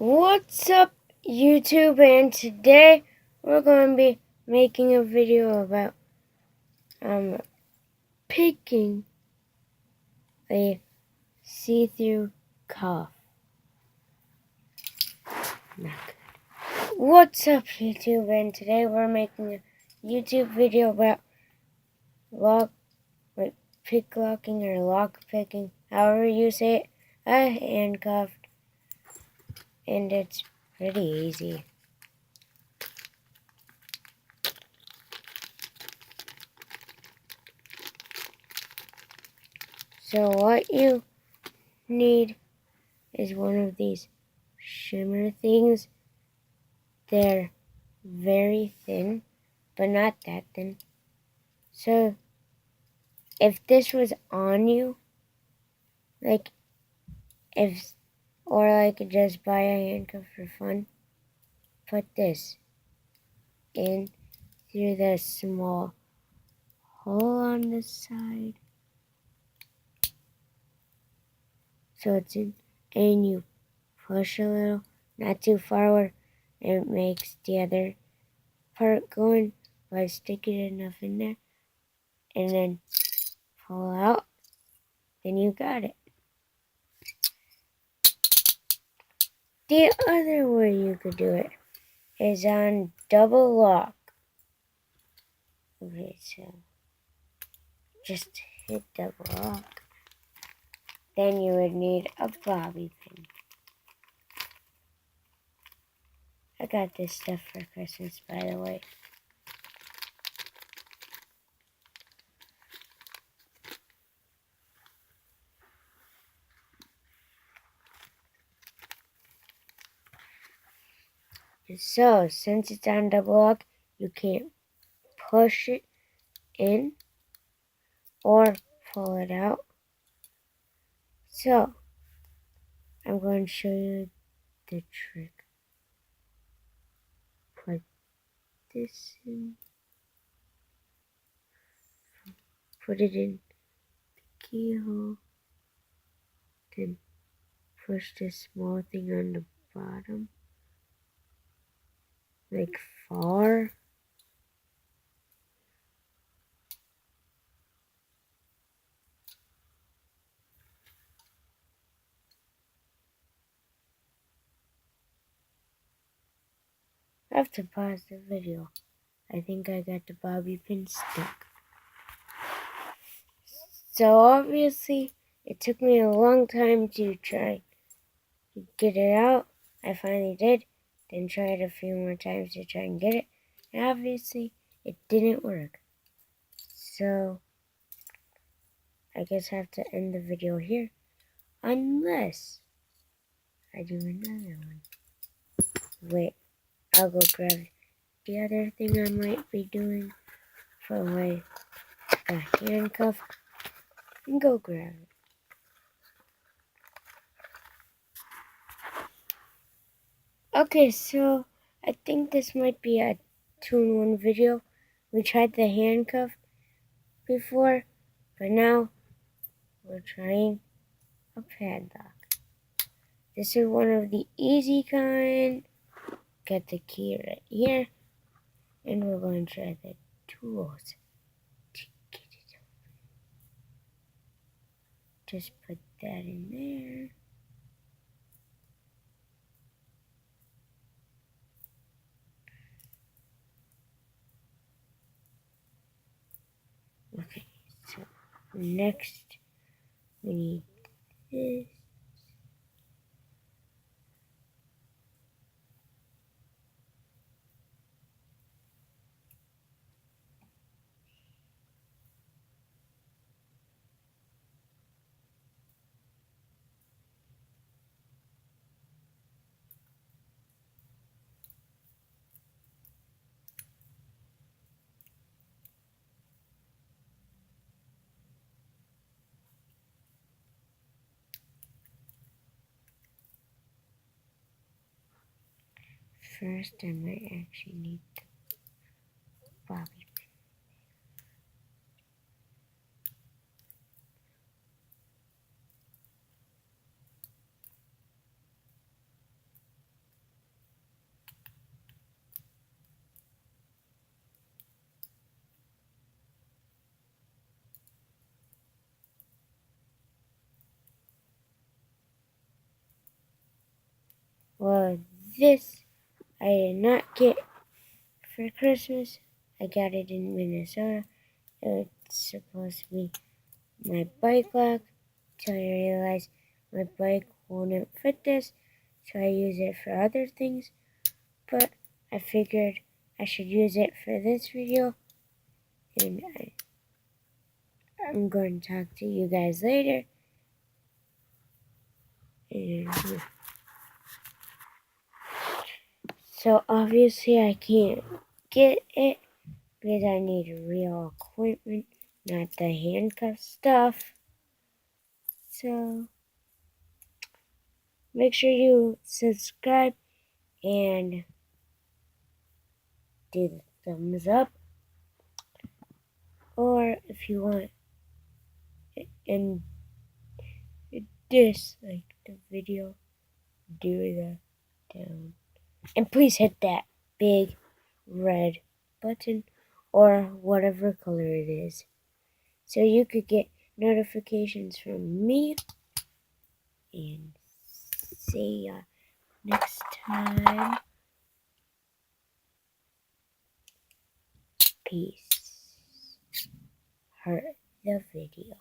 What's up, YouTube? And today we're going to be making a video about picking a see-through cuff. Not good. What's up, YouTube? And today we're making a YouTube video about pick locking or lock picking, however you say it, a handcuff, and it's pretty easy. So what you need is one of these shimmer things. They're very thin, but not that thin. So if this was on you, just buy a handcuff for fun, put this in through the small hole on the side. So it's in, and you push a little, not too far where it makes the other part going, but stick it enough in there, and then pull out, then you got it. The other way you could do it is on double lock. Okay, so just hit double lock. Then you would need a bobby pin. I got this stuff for Christmas, by the way. So, since it's on double lock, you can't push it in or pull it out. So, I'm going to show you the trick. Put this in. Put it in the keyhole. Then push this small thing on the bottom. Like far. I have to pause the video. I think I got the bobby pin stuck. So obviously, it took me a long time to try to get it out. I finally did. Then tried a few more times to try and get it. And obviously, it didn't work. So, I guess I have to end the video here. Unless I do another one. Wait, I'll go grab the other thing I might be doing for the handcuff. And go grab it. Okay, so I think this might be a 2-in-1 video. We tried the handcuff before, but now we're trying a padlock. This is one of the easy kind. Got the key right here, and we're going to try the tools to get it open. Just put that in there. Okay, so next we need this. First, I might actually need the bobby pin. Well, this I did not get for Christmas. I got it in Minnesota. It's supposed to be my bike lock till I realized my bike wouldn't fit this, so I use it for other things. But I figured I should use it for this video, and I'm going to talk to you guys later. And so obviously I can't get it because I need real equipment, not the handcuff stuff. So make sure you subscribe and do the thumbs up, or if you want and dislike the video, do the down. And please hit that big red button or whatever color it is, so you could get notifications from me. And see ya next time. Peace. Heart the video.